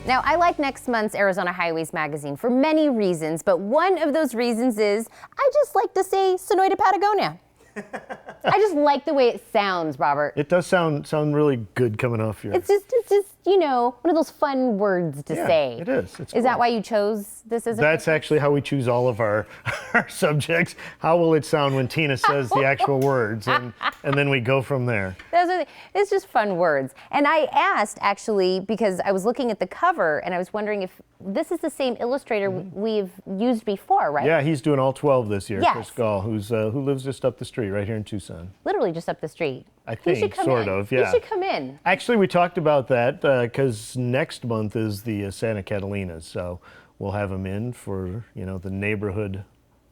Now, I like next month's Arizona Highways magazine for many reasons, but one of those reasons is I just like to say Sonoita-Patagonia. I just like the way it sounds, Robert. It does sound really good coming off your... It's just, you know, one of those fun words to say. It is. It's Is cool. that why you chose this as a That's actually how we choose all of our subjects. How will it sound when Tina says the actual words? And then we go from there. It's just fun words. And I asked, actually, because I was looking at the cover and I was wondering if this is the same illustrator we've used before, right? Yeah, he's doing all 12 this year, Yes. Chris Gall, who lives just up the street right here in Tucson. Literally just up the street. I think, sort of, yeah. He should come in. Actually, we talked about that because next month is the Santa Catalina, so we'll have him in for, you know, the neighborhood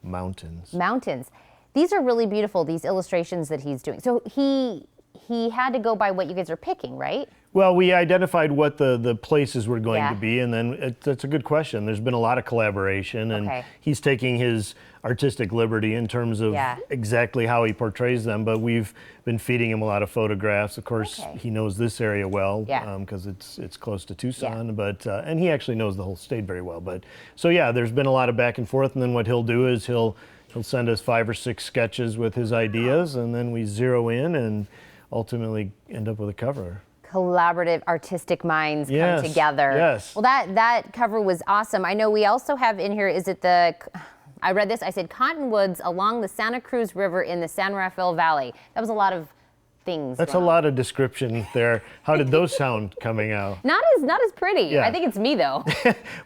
mountains. Mountains. These are really beautiful, these illustrations that he's doing. So he had to go by what you guys are picking, right? Well, we identified what the places were going to Yeah. be, and then that's a good question. There's been a lot of collaboration, and Okay. he's taking his artistic liberty in terms of exactly how he portrays them, but we've been feeding him a lot of photographs. Of course, he knows this area well because it's close to Tucson, but and he actually knows the whole state very well. But so yeah, there's been a lot of back and forth, and then what he'll do is he'll send us 5 or 6 sketches with his ideas, and then we zero in and ultimately end up with a cover. Collaborative artistic minds come together. Yes. Well, that cover was awesome. I know we also have in here, I read this, I said Cottonwoods along the Santa Cruz River in the San Rafael Valley. That was a lot of things. That's a lot of description there. How did those sound coming out? Not as pretty. Yeah. I think it's me though.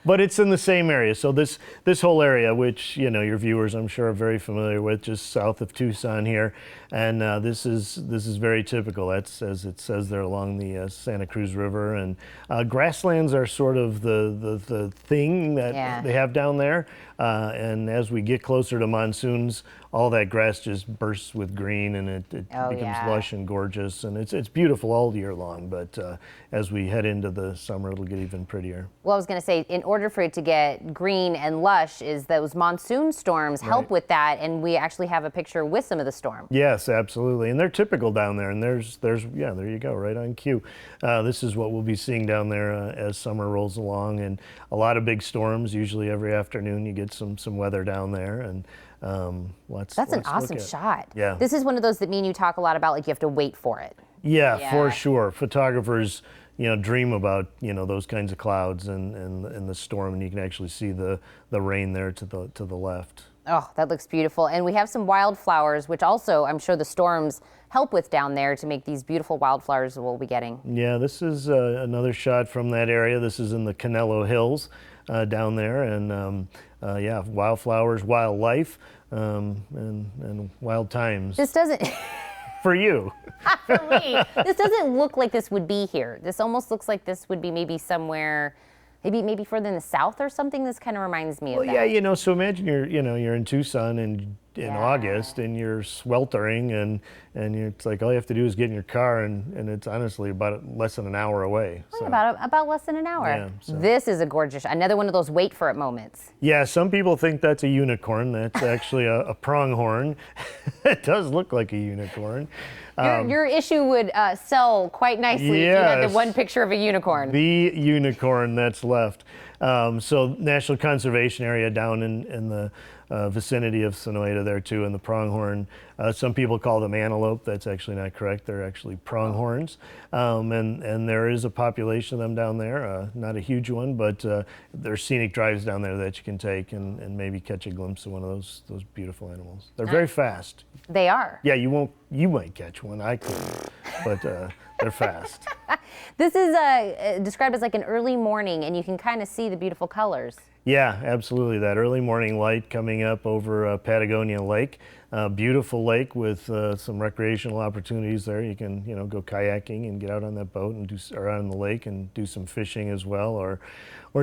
But it's in the same area. So this whole area, which, you know, your viewers I'm sure are very familiar with, just south of Tucson here, and this is very typical. That's as it says there along the Santa Cruz River, and grasslands are sort of the thing that they have down there. And as we get closer to monsoons, all that grass just bursts with green, and it becomes lush and gorgeous, and it's beautiful all year long. But as we head into the summer, it'll get even prettier. Well, I was going to say, in order for it to get green and lush, is those monsoon storms help with that, and we actually have a picture with some of the storm. Yes, absolutely, and they're typical down there. And there's there you go, right on cue. This is what we'll be seeing down there as summer rolls along, and a lot of big storms. Usually every afternoon, you get some weather down there, and that's an awesome shot. Yeah, this is one of those that me and you talk a lot about. Like, you have to wait for it. Yeah, for sure. Photographers, you know, dream about, you know, those kinds of clouds and the storm, and you can actually see the rain there to the left. Oh, that looks beautiful. And we have some wildflowers, which also I'm sure the storms help with down there to make these beautiful wildflowers we'll be getting. Yeah, this is another shot from that area. This is in the Canelo Hills down there, and yeah, wildflowers, wildlife, and wild times. This doesn't... For you. For me. This doesn't look like this would be here. This almost looks like this would be maybe somewhere, maybe further in the south or something. This kind of reminds me of that. Well, yeah, you know, so imagine you're in Tucson in August, and you're sweltering, and it's like all you have to do is get in your car, and it's honestly about less than an hour away. So. About less than an hour. Yeah, so. This is a gorgeous, another one of those wait for it moments. Yeah, some people think that's a unicorn. That's actually a pronghorn. It does look like a unicorn. Your issue would sell quite nicely if you had the one picture of a unicorn. The unicorn that's left. So National Conservation Area down in the vicinity of Sonoita there too, and the pronghorn. Some people call them antelope. That's actually not correct. They're actually pronghorns. And there is a population of them down there. Not a huge one, but there's scenic drives down there that you can take and maybe catch a glimpse of one of those beautiful animals. They're very fast. They are. Yeah, you might catch one. I couldn't, but they're fast. This is described as like an early morning, and you can kind of see the beautiful colors. Yeah, absolutely. That early morning light coming up over Patagonia Lake. Beautiful lake with some recreational opportunities there. You can, you know, go kayaking and get out on that boat and or out on the lake and do some fishing as well, or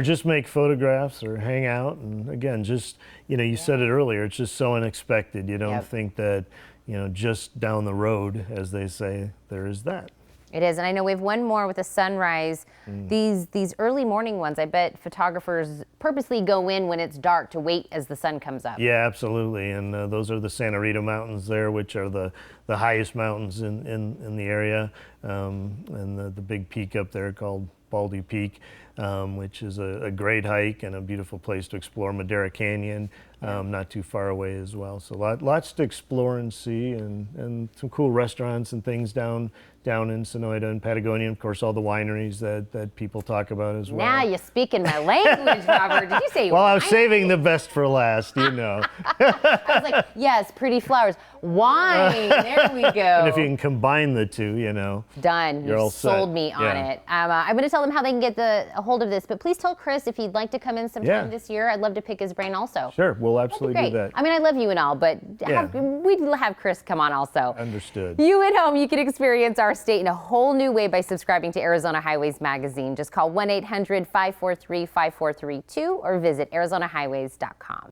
just make photographs or hang out. And again, just, you know, you said it earlier, it's just so unexpected. You don't think that, you know, just down the road, as they say, there is that. It is, and I know we have one more with a sunrise. These early morning ones, I bet photographers purposely go in when it's dark to wait as the sun comes up. Yeah, absolutely, and those are the Santa Rita Mountains there, which are the highest mountains in the area, and the big peak up there called Baldy Peak. which is a great hike and a beautiful place to explore. Madera Canyon, not too far away as well. So lots to explore and see, and some cool restaurants and things down in Sonoita and Patagonia. Of course, all the wineries that people talk about as well. Now you're speaking my language, Robert. Did you say Well, I was wine? saving the best for last, you know. I was like, yes, pretty flowers. Wine. There we go. And if you can combine the two, you know. Done. You're You all sold set. me on Yeah. it. I'm going to tell them how they can get a hold of this, but please tell Chris if he'd like to come in sometime Yeah. this year. I'd love to pick his brain also. Sure, we'll That'd be absolutely do great. that. I mean, I love you and all, but Yeah. we'd have Chris come on also. Understood. You at home, you can experience our state in a whole new way by subscribing to Arizona Highways Magazine. Just call 1-800-543-5432 or visit arizonahighways.com.